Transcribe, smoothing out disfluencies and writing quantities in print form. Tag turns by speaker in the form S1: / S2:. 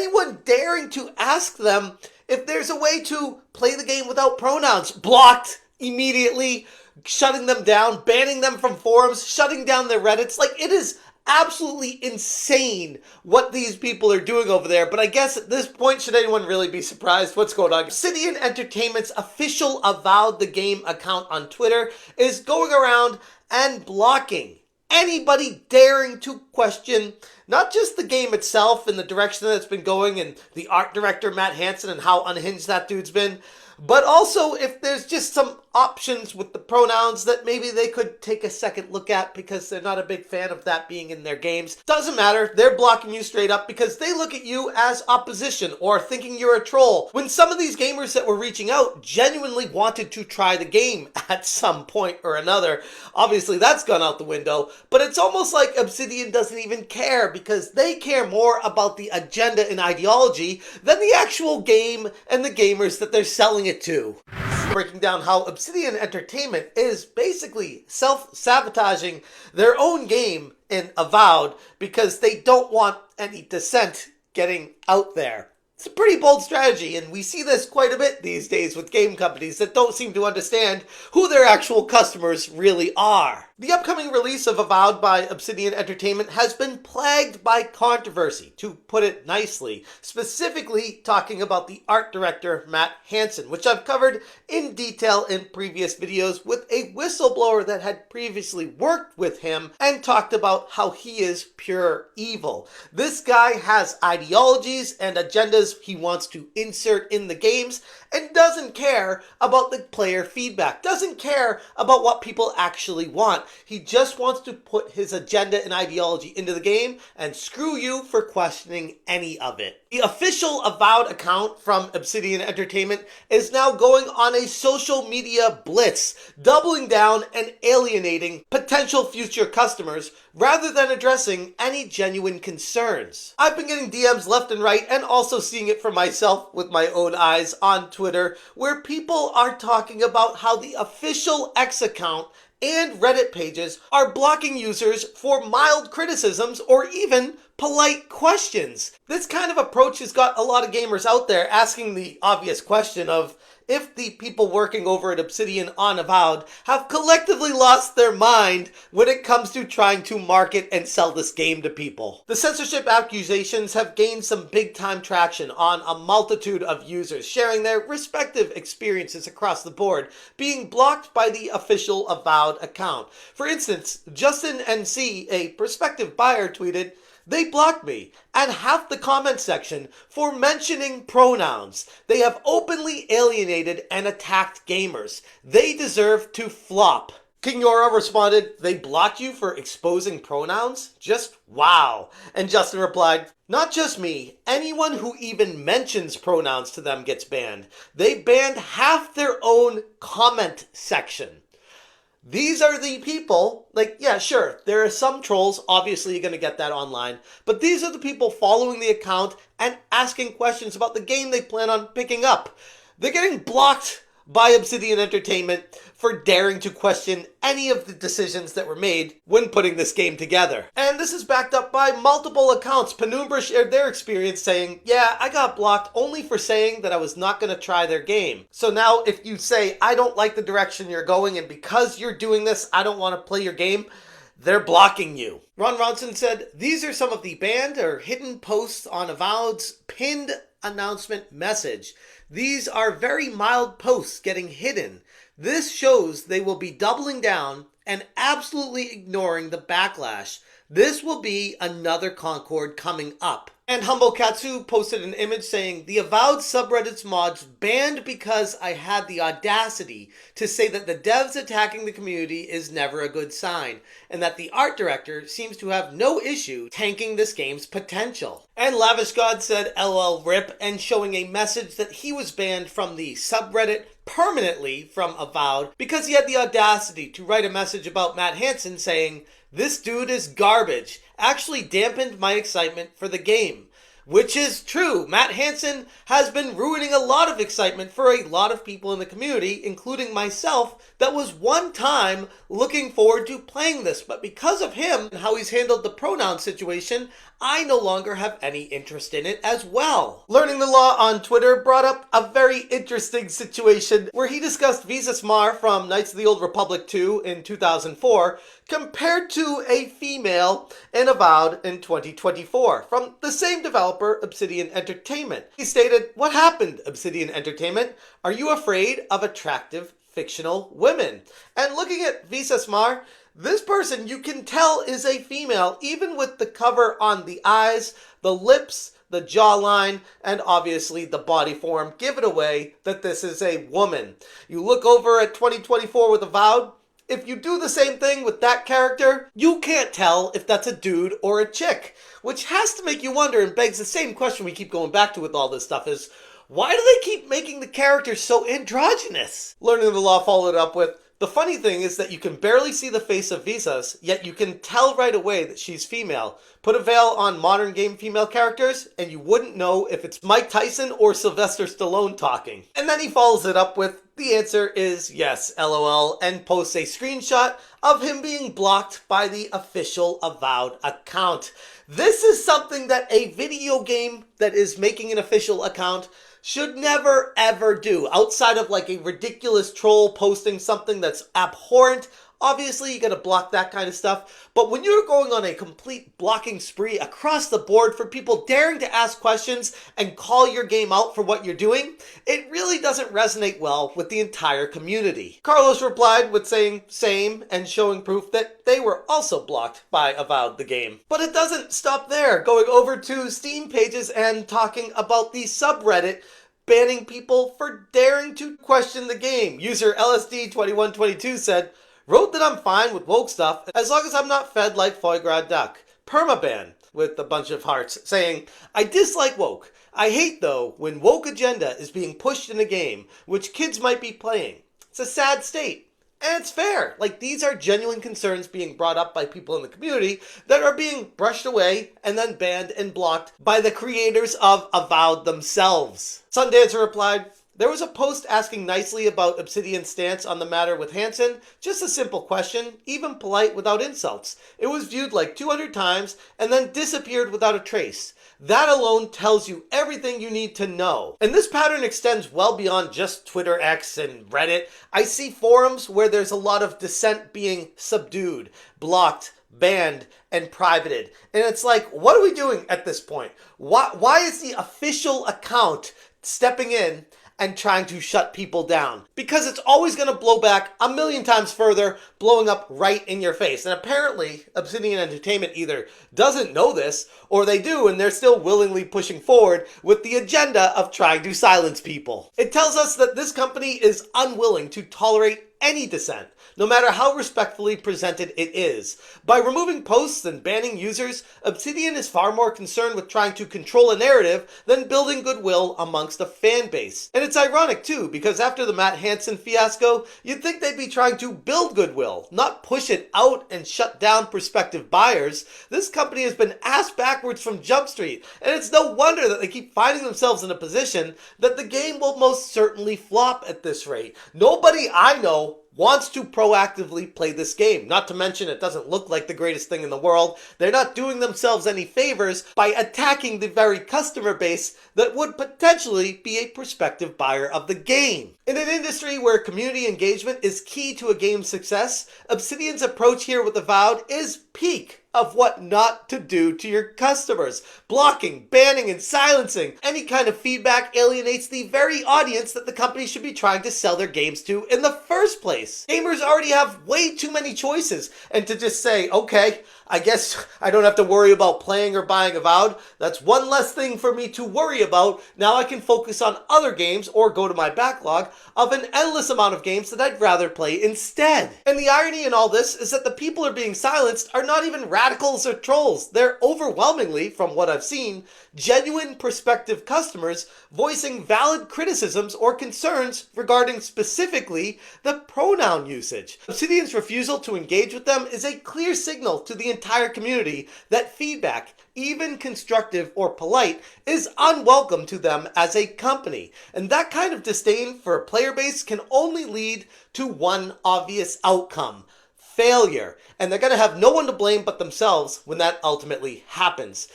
S1: anyone daring to ask them if there's a way to play the game without pronouns. Blocked immediately, shutting them down, banning them from forums, shutting down their Reddits. Like, it is absolutely insane what these people are doing over there. But I guess at this point, should anyone really be surprised? What's going on? Obsidian Entertainment's official Avowed the Game account on Twitter is going around and blocking anybody daring to question not just the game itself and the direction that it's been going and the art director Matt Hansen and how unhinged that dude's been, but also if there's just some options with the pronouns that maybe they could take a second look at because they're not a big fan of that being in their games. Doesn't matter. They're blocking you straight up because they look at you as opposition or thinking you're a troll. When some of these gamers that were reaching out genuinely wanted to try the game at some point or another, obviously that's gone out the window, but it's almost like Obsidian doesn't even care because they care more about the agenda and ideology than the actual game and the gamers that they're selling it to. Breaking down how Obsidian Entertainment is basically self-sabotaging their own game in Avowed because they don't want any dissent getting out there. It's a pretty bold strategy, and we see this quite a bit these days with game companies that don't seem to understand who their actual customers really are. The upcoming release of Avowed by Obsidian Entertainment has been plagued by controversy, to put it nicely, specifically talking about the art director Matt Hansen, which I've covered in detail in previous videos with a whistleblower that had previously worked with him and talked about how he is pure evil. This guy has ideologies and agendas he wants to insert in the games and doesn't care about the player feedback, doesn't care about what people actually want. He just wants to put his agenda and ideology into the game and screw you for questioning any of it. The official Avowed account from Obsidian Entertainment is now going on a social media blitz, doubling down and alienating potential future customers rather than addressing any genuine concerns. I've been getting DMs left and right and also seeing it for myself with my own eyes on Twitter where people are talking about how the official X account and Reddit pages are blocking users for mild criticisms or even polite questions. This kind of approach has got a lot of gamers out there asking the obvious question of if the people working over at Obsidian on Avowed have collectively lost their mind when it comes to trying to market and sell this game to people. The censorship accusations have gained some big time traction on a multitude of users sharing their respective experiences across the board, being blocked by the official Avowed account. For instance, Justin NC, a prospective buyer, tweeted, "They blocked me and half the comment section for mentioning pronouns. They have openly alienated and attacked gamers. They deserve to flop." King Yora responded, "They blocked you for exposing pronouns? Just wow." And Justin replied, "Not just me. Anyone who even mentions pronouns to them gets banned. They banned half their own comment section." These are the people, like, yeah, sure, there are some trolls, obviously you're going to get that online, but these are the people following the account and asking questions about the game they plan on picking up. They're getting blocked by Obsidian Entertainment for daring to question any of the decisions that were made when putting this game together. And this is backed up by multiple accounts. Penumbra shared their experience saying, "Yeah, I got blocked only for saying that I was not going to try their game. So now if you say, I don't like the direction you're going and because you're doing this, I don't want to play your game," they're blocking you. Ron Ronson said, "These are some of the banned or hidden posts on Avowed's pinned announcement message. These are very mild posts getting hidden. This shows they will be doubling down and absolutely ignoring the backlash. This will be another Concord coming up." And Humble Katsu posted an image saying, "The Avowed subreddit's mods banned because I had the audacity to say that the devs attacking the community is never a good sign, and that the art director seems to have no issue tanking this game's potential." And Lavish God said LL RIP and showing a message that he was banned from the subreddit permanently from Avowed because he had the audacity to write a message about Matt Hansen saying, "This dude is garbage," actually dampened my excitement for the game. Which is true. Matt Hansen has been ruining a lot of excitement for a lot of people in the community, including myself, that was one time looking forward to playing this. But because of him and how he's handled the pronoun situation, I no longer have any interest in it as well. Learning the Law on Twitter brought up a very interesting situation where he discussed Visa Smar from Knights of the Old Republic 2 in 2004 compared to a female in Avowed in 2024 from the same developer, Obsidian Entertainment. He stated, "What happened, Obsidian Entertainment? Are you afraid of attractive fictional women?" And looking at Visa Smar, this person you can tell is a female, even with the cover on the eyes, the lips, the jawline, and obviously the body form give it away that this is a woman. You look over at 2024 with Avowed, if you do the same thing with that character, you can't tell if that's a dude or a chick, which has to make you wonder and begs the same question we keep going back to with all this stuff is, why do they keep making the characters so androgynous? Learning the Law followed up with, "The funny thing is that you can barely see the face of Visas, yet you can tell right away that she's female. Put a veil on modern game female characters, and you wouldn't know if it's Mike Tyson or Sylvester Stallone talking." And then he follows it up with, "The answer is yes, LOL," and posts a screenshot of him being blocked by the official Avowed account. This is something that a video game that is making an official account should never ever do. Outside of like a ridiculous troll posting something that's abhorrent, obviously you gotta block that kind of stuff. But when you're going on a complete blocking spree across the board for people daring to ask questions and call your game out for what you're doing, it really doesn't resonate well with the entire community. Carlos replied with saying same and showing proof that they were also blocked by Avowed the game. But it doesn't stop there, going over to Steam pages and talking about the subreddit banning people for daring to question the game. User LSD2122 said, "Wrote that I'm fine with woke stuff as long as I'm not fed like foie gras duck. Permaban," with a bunch of hearts, saying, "I dislike woke. I hate though when woke agenda is being pushed in a game which kids might be playing. It's a sad state." And it's fair. Like, these are genuine concerns being brought up by people in the community that are being brushed away and then banned and blocked by the creators of Avowed themselves. Sundancer replied, "There was a post asking nicely about Obsidian's stance on the matter with Hansen. Just a simple question, even polite without insults. It was viewed like 200 times and then disappeared without a trace. That alone tells you everything you need to know." And this pattern extends well beyond just Twitter X and Reddit. I see forums where there's a lot of dissent being subdued, blocked, banned, and privated. And it's like, what are we doing at this point? Why is the official account stepping in and trying to shut people down? Because it's always going to blow back a million times further, blowing up right in your face. And apparently, Obsidian Entertainment either doesn't know this, or they do, and they're still willingly pushing forward with the agenda of trying to silence people. It tells us that this company is unwilling to tolerate any dissent, no matter how respectfully presented it is. By removing posts and banning users, Obsidian is far more concerned with trying to control a narrative than building goodwill amongst a fan base. And it's ironic too, because after the Matt Hansen fiasco, you'd think they'd be trying to build goodwill, not push it out and shut down prospective buyers. This company has been ass backwards from Jump Street, and it's no wonder that they keep finding themselves in a position that the game will most certainly flop at this rate. Nobody I know wants to proactively play this game. Not to mention it doesn't look like the greatest thing in the world. They're not doing themselves any favors by attacking the very customer base that would potentially be a prospective buyer of the game. In an industry where community engagement is key to a game's success, Obsidian's approach here with Avowed is peak of what not to do to your customers. Blocking, banning, and silencing any kind of feedback alienates the very audience that the company should be trying to sell their games to in the first place. Gamers already have way too many choices, and to just say, okay, I guess I don't have to worry about playing or buying Avowed. That's one less thing for me to worry about. Now I can focus on other games or go to my backlog of an endless amount of games that I'd rather play instead. And the irony in all this is that the people who are being silenced are not even radicals or trolls. They're overwhelmingly, from what I've seen, genuine prospective customers voicing valid criticisms or concerns regarding specifically the pronoun usage. Obsidian's refusal to engage with them is a clear signal to the entire community that feedback, even constructive or polite, is unwelcome to them as a company. And that kind of disdain for a player base can only lead to one obvious outcome: failure. And they're going to have no one to blame but themselves when that ultimately happens.